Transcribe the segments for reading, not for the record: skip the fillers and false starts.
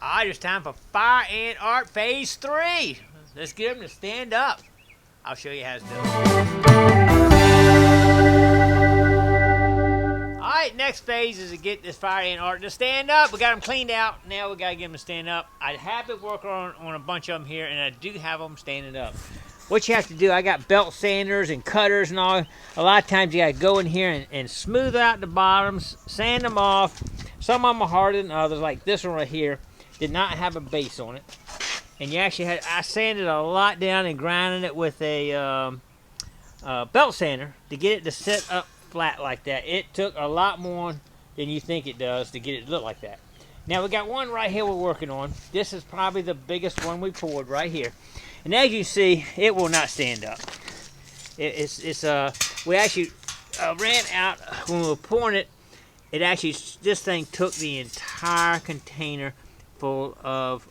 Alright, it's time for Fire and Art Phase 3. Let's get them to stand up. I'll show you how to do it. Alright, next phase is to get this Fire and Art to stand up. We got them cleaned out. Now we got to get them to stand up. I have been working on a bunch of them here, and I do have them standing up. What you have to do, I got belt sanders and cutters and all. A lot of times you got to go in here and smooth out the bottoms, sand them off. Some of them are harder than others, like this one right here. Did not have a base on it. And you actually had, I sanded a lot down and grinded it with a belt sander to get it to sit up flat like that. It took a lot more than you think it does to get it to look like that. Now we got one right here we're working on. This is probably the biggest one we poured right here. And as you see, it will not stand up. We actually ran out when we were pouring it. It actually, this thing took the entire container full of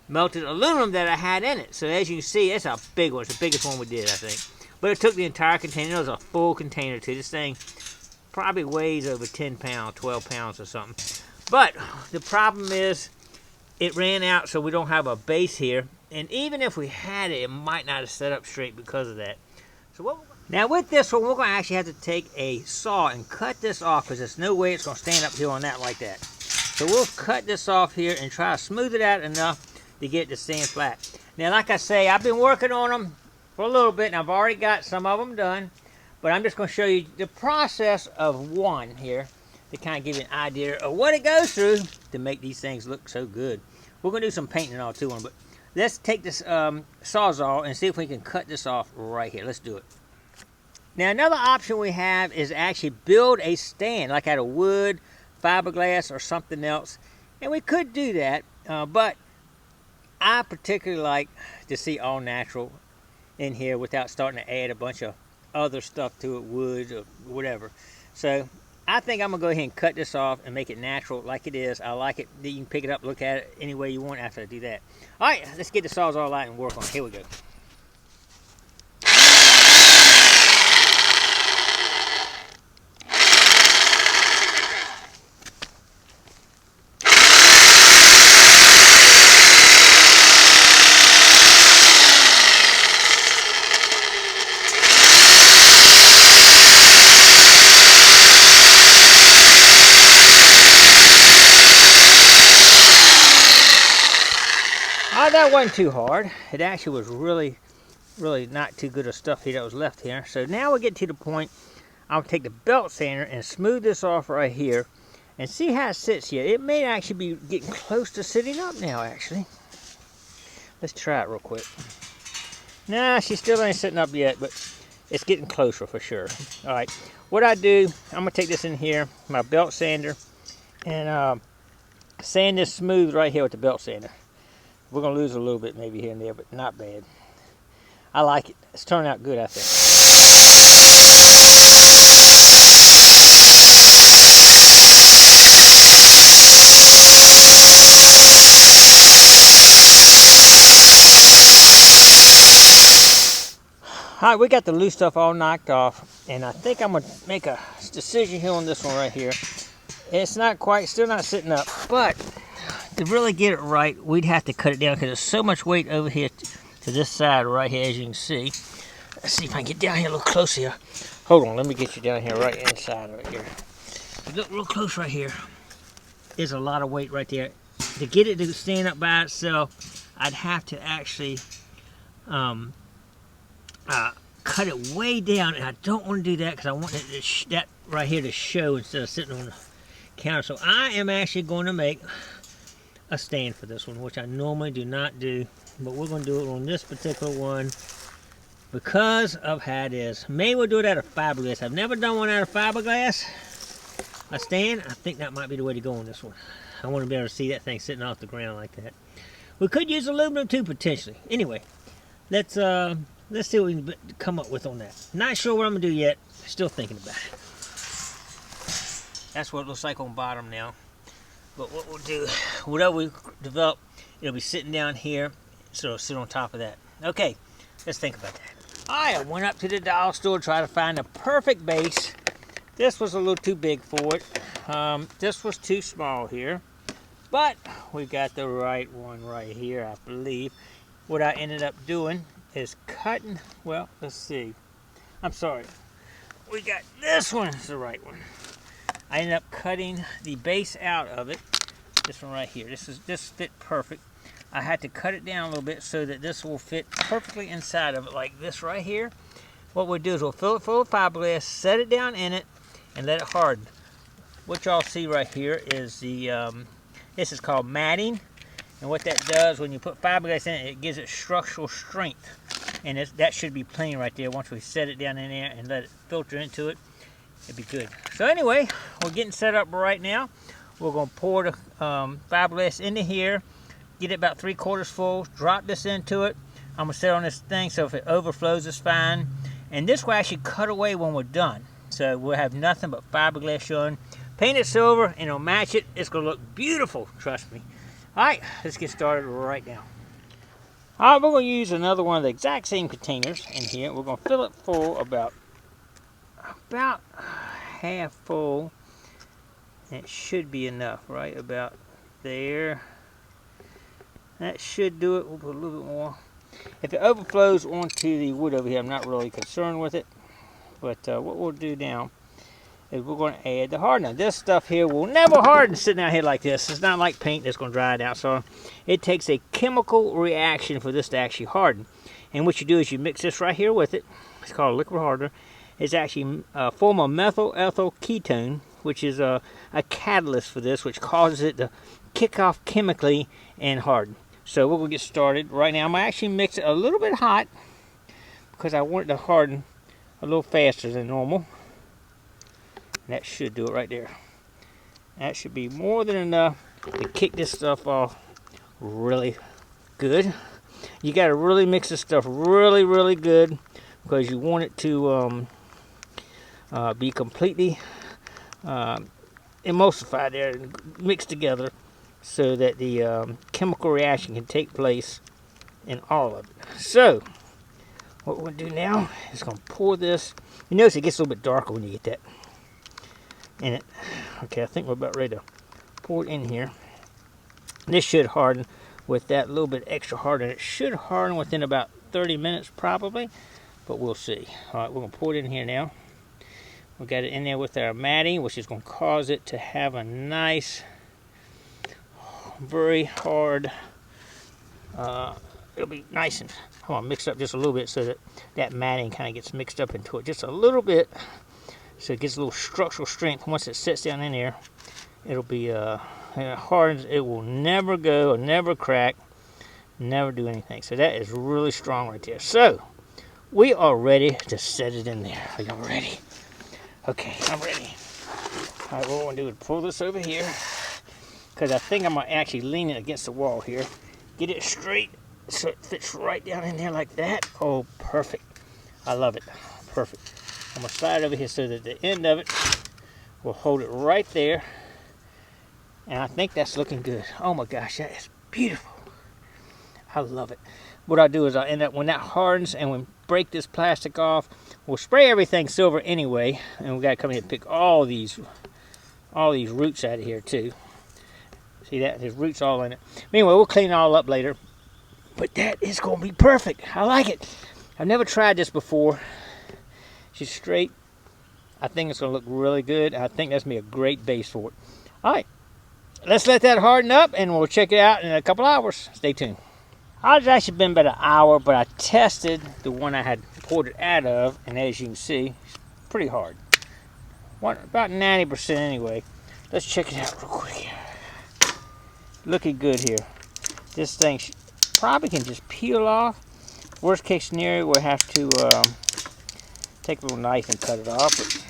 melted aluminum that I had in it. So as you can see, it's a big one. It's the biggest one we did, I think. But it took the entire container. It was a full container too. This thing probably weighs over 10 pounds, 12 pounds or something. But the problem is it ran out, so we don't have a base here. And even if we had it, it might not have set up straight because of that. So now with this one, we're going to actually have to take a saw and cut this off, because there's no way it's going to stand up here on that like that. So we'll cut this off here and try to smooth it out enough to get it to stand flat. Now, like I say, I've been working on them for a little bit, and I've already got some of them done. But I'm just going to show you the process of one here to kind of give you an idea of what it goes through to make these things look so good. We're going to do some painting and all too on them, but let's take this Sawzall and see if we can cut this off right here. Let's do it. Now, another option we have is actually build a stand, like out of wood, fiberglass, or something else. And we could do that, but I particularly like to see all natural in here without starting to add a bunch of other stuff to it, wood or whatever. So I think I'm going to go ahead and cut this off and make it natural like it is. I like it. You can pick it up, look at it any way you want after I do that. All right, let's get the Sawzall out and work on it. Here we go. That wasn't too hard. It actually was really not too good of stuff here that was left here. So now we get to the point, I'll take the belt sander and smooth this off right here and see how it sits here. It may actually be getting close to sitting up now, actually. Let's try it real quick. Nah, she still ain't sitting up yet, but it's getting closer for sure. All right, what I do, I'm gonna take this in here, my belt sander, and sand this smooth right here with the belt sander. We're going to lose a little bit maybe here and there, but not bad. I like it. It's turning out good, I think. All right, we got the loose stuff all knocked off, and I think I'm going to make a decision here on this one right here. It's not quite, still not sitting up, but to really get it right, we'd have to cut it down because there's so much weight over here to this side right here, as you can see. Let's see if I can get down here a little closer here. Hold on, let me get you down here right inside right here. Look real close right here. There's a lot of weight right there. To get it to stand up by itself, I'd have to actually cut it way down, and I don't want to do that because I want that right here to show instead of sitting on the counter. So I am actually going to make a stand for this one, which I normally do not do, but we're going to do it on this particular one because of how it is. Maybe we'll do it out of fiberglass. I've never done one out of fiberglass. A stand, I think that might be the way to go on this one. I want to be able to see that thing sitting off the ground like that. We could use aluminum too, potentially. Anyway, let's see what we can come up with on that. Not sure what I'm going to do yet. Still thinking about it. That's what it looks like on bottom now. But what we'll do, whatever we develop, it'll be sitting down here, so it'll sit on top of that. Okay, let's think about that. I went up to the dollar store to try to find a perfect base. This was a little too big for it. This was too small here. but we got the right one right here, I believe. What I ended up doing is cutting, well, let's see. I'm sorry. We got this one is the right one. I ended up cutting the base out of it. This one right here. This fit perfect. I had to cut it down a little bit so that this will fit perfectly inside of it, like this right here. What we'll do is we'll fill it full of fiberglass, set it down in it, and let it harden. What y'all see right here is the, this is called matting. And what that does, when you put fiberglass in it, it gives it structural strength. And that should be plain right there. Once we set it down in there and let it filter into it, it'd be good. So anyway, we're getting set up right now. We're going to pour the fiberglass into here, get it about 3/4 full, drop this into it. I'm going to set it on this thing so if it overflows, it's fine. And this will actually cut away when we're done. So we'll have nothing but fiberglass showing. Paint it silver and it'll match it. It's going to look beautiful, trust me. All right, let's get started right now. All right, we're going to use another one of the exact same containers in here. We're going to fill it full about half full. It should be enough, right about there. That should do it. We'll put a little bit more. If it overflows onto the wood over here, I'm not really concerned with it. But what we'll do now is we're going to add the hardener. This stuff here will never harden sitting out here like this. It's not like paint that's going to dry it out. So it takes a chemical reaction for this to actually harden. And what you do is you mix this right here with it. It's called a liquid hardener. It's actually a form of methyl ethyl ketone, which is a catalyst for this, which causes it to kick off chemically and harden. So we're going to get started right now. I'm going to actually mix it a little bit hot because I want it to harden a little faster than normal. And that should do it right there. That should be more than enough to kick this stuff off really good. You got to really mix this stuff really, really good because you want it to be completely emulsified there and mixed together so that the chemical reaction can take place in all of it. So what we're going to do now is going to pour this. You notice it gets a little bit darker when you get that in it. Okay, I think we're about ready to pour it in here. This should harden with that little bit extra harden. It should harden within about 30 minutes probably, but we'll see. All right, we're going to pour it in here now. We got it in there with our matting, which is going to cause it to have a nice, very hard, it'll be nice and, I want to mix it up just a little bit so that that matting kind of gets mixed up into it just a little bit so it gets a little structural strength. Once it sits down in there, it'll be, and it hardens, it will never go or never crack, never do anything. So that is really strong right there. So we are ready to set it in there. Are y'all ready? Okay, I'm ready. All right, what we're going to do is pull this over here because I think I'm going to actually lean it against the wall here. Get it straight so it fits right down in there like that. Oh, perfect. I love it. Perfect. I'm going to slide it over here so that the end of it will hold it right there. And I think that's looking good. Oh my gosh, that is beautiful. I love it. What I'll do is I'll end up, when that hardens and we break this plastic off, we'll spray everything silver anyway, and we got to come in and pick all these roots out of here too. See that? There's roots all in it. Anyway, we'll clean it all up later. But that is going to be perfect. I like it. I've never tried this before. She's straight. I think it's going to look really good. I think that's going to be a great base for it. All right. Let's let that harden up, and we'll check it out in a couple hours. Stay tuned. It's actually been about an hour, but I tested the one I had poured it out of, and as you can see, it's pretty hard. About 90% anyway. Let's check it out real quick. Looking good here. This thing probably can just peel off. Worst case scenario, we'll have to take a little knife and cut it off, but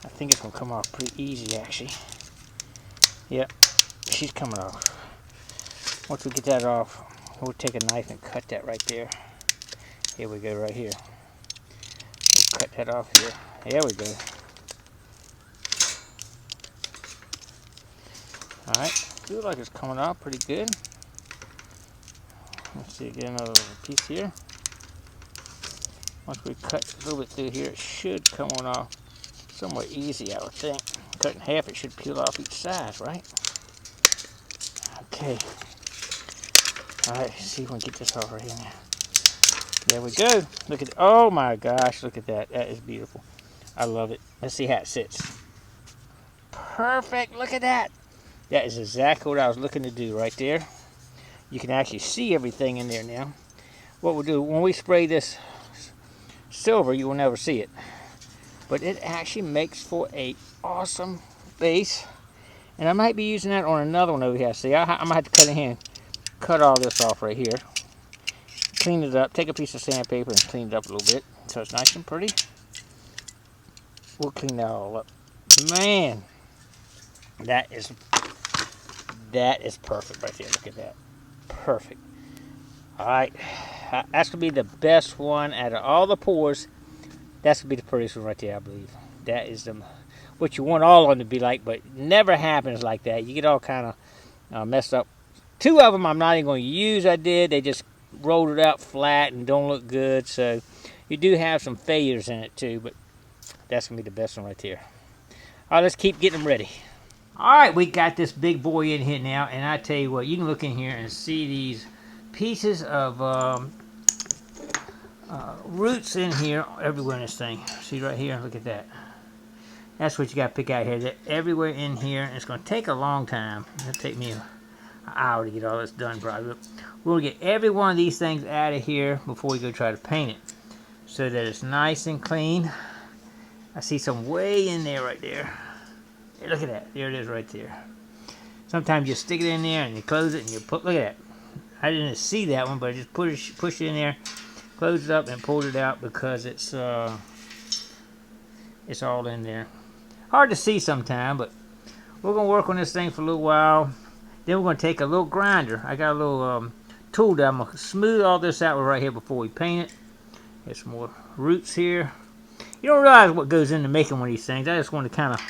I think it's going to come off pretty easy actually. Yep, she's coming off. Once we get that off, we'll take a knife and cut that right there. Here we go, right here. We'll cut that off here. There we go. Alright, feels like it's coming off pretty good. Let's see, get another little piece here. Once we cut a little bit through here, it should come on off somewhat easy, I would think. Cut in half, it should peel off each side, right? Okay. Alright, see if we can get this all right in there. There we go. Look at, oh my gosh, look at that. That is beautiful. I love it. Let's see how it sits. Perfect. Look at that. That is exactly what I was looking to do right there. You can actually see everything in there now. What we'll do, when we spray this silver, you will never see it. But it actually makes for a awesome base. And I might be using that on another one over here. See, I might have to cut in here. Cut all this off right here. Clean it up. Take a piece of sandpaper and clean it up a little bit so it's nice and pretty. We'll clean that all up. Man, that is perfect right there. Look at that. Perfect. Alright. That's going to be the best one out of all the pours. That's going to be the prettiest one right there, I believe. That is what you want all of them to be like, but it never happens like that. You get all kind of messed up. Two of them I'm not even going to use. They just rolled it out flat and don't look good. So you do have some failures in it too, but that's going to be the best one right there. All right, let's keep getting them ready. All right, we got this big boy in here now, and I tell you what, you can look in here and see these pieces of roots in here everywhere in this thing. See right here, look at that. That's what you got to pick out here. They're everywhere in here, and it's going to take a long time. It'll take me an hour to get all this done probably. We'll get every one of these things out of here before we go try to paint it, so that it's nice and clean. I see some way in there right there. Hey, look at that. There it is right there. Sometimes you stick it in there and you close it and you put, look at that. I didn't see that one, but I just push it in there, close it up and pulled it out because it's all in there. Hard to see sometime, but we're going to work on this thing for a little while. Then we're going to take a little grinder. I got a little tool that I'm going to smooth all this out right here before we paint it. There's some more roots here. You don't realize what goes into making one of these things. I just want to kind of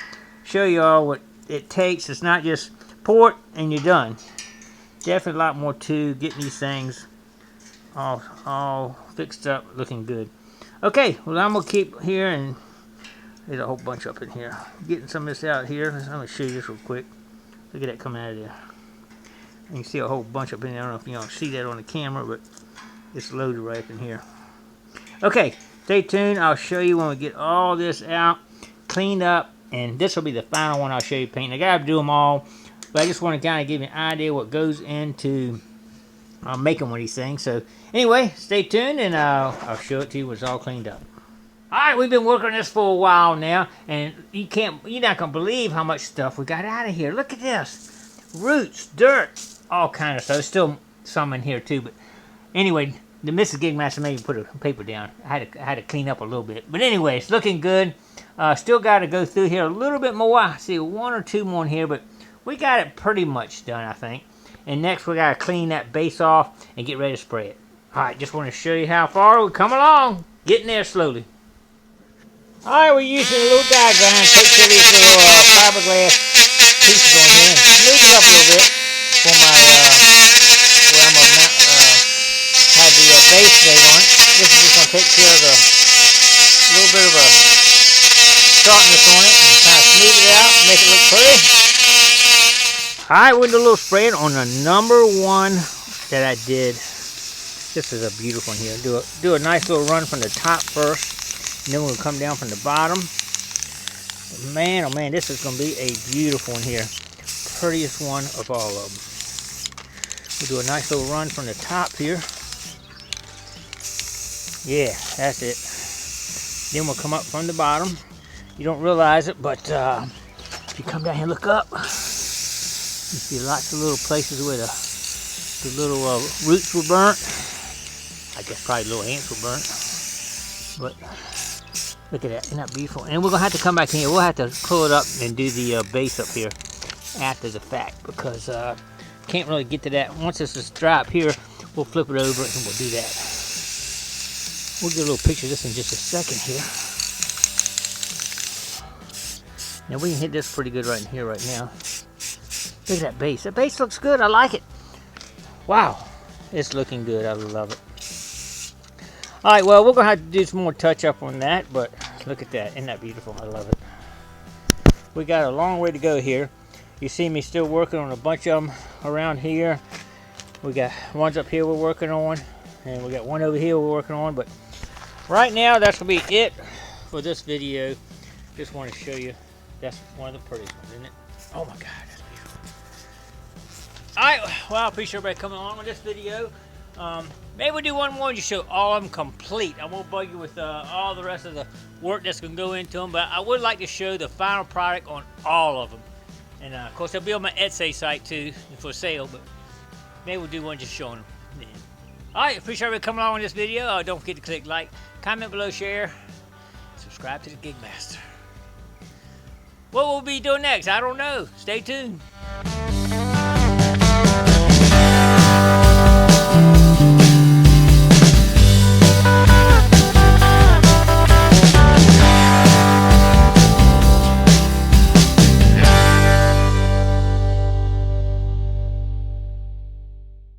show you all what it takes. It's not just pour it and you're done. Definitely a lot more to getting these things all fixed up, looking good. Okay, well I'm going to keep here, and there's a whole bunch up in here. Getting some of this out here. I'm going to show you this real quick. Look at that coming out of there. You can see a whole bunch up in there. I don't know if you can see that on the camera, but it's loaded right up in here. Okay, stay tuned. I'll show you when we get all this out, cleaned up, and this will be the final one I'll show you painting. I got to do them all, but I just want to kind of give you an idea what goes into making one of these things. So anyway, stay tuned, and I'll show it to you when it's all cleaned up. All right, we've been working on this for a while now, and you're not gonna believe how much stuff we got out of here. Look at this, roots, dirt, all kind of stuff. There's still some in here too, but anyway, the Mrs. Gigmaster made me put a paper down. I had to clean up a little bit, but anyway, it's looking good. Still got to go through here a little bit more. I see one or two more in here, but we got it pretty much done, I think. And next, we got to clean that base off and get ready to spray it. All right, just want to show you how far we've come along. Getting there slowly. All right, we're using a little diagram. Take care of these little fiberglass pieces on here and smooth it up a little bit for my where I'm gonna have the base laid on it. This is just gonna take care of the little bit of a sharpness on it and kind of smooth it out and make it look pretty. All right, we're gonna do a little spraying on the number one that I did. This is a beautiful one here. Do a nice little run from the top first. And then we'll come down from the bottom. But man, oh man, this is going to be a beautiful one here. Prettiest one of all of them. We'll do a nice little run from the top here. Yeah, that's it. Then we'll come up from the bottom. You don't realize it, but if you come down here and look up, you see lots of little places where the little roots were burnt. I guess probably little ants were burnt. But look at that, isn't that beautiful? And we're going to have to come back in here. We'll have to pull it up and do the base up here after the fact, because can't really get to that. Once this is dry up here, we'll flip it over and we'll do that. We'll get a little picture of this in just a second here. Now we can hit this pretty good right in here right now. Look at that base. That base looks good. I like it. Wow. It's looking good. I love it. Alright, well, we're going to have to do some more touch-up on that, but look at that. Isn't that beautiful? I love it. We got a long way to go here. You see me still working on a bunch of them around here. We got ones up here we're working on, and we got one over here we're working on. But right now, that's gonna be it for this video. Just want to show you. That's one of the prettiest ones, isn't it? Oh my God, that's beautiful. All right, well, I appreciate everybody coming along with this video. Maybe we'll do one more and just show all of them complete. I won't bug you with all the rest of the work that's gonna go into them, but I would like to show the final product on all of them. And of course, they'll be on my Etsy site too for sale, but maybe we'll do one just showing them then. All right, appreciate everybody coming along with this video. Don't forget to click like, comment below, share, subscribe to the Gigmaster. What we'll be doing next, I don't know. Stay tuned.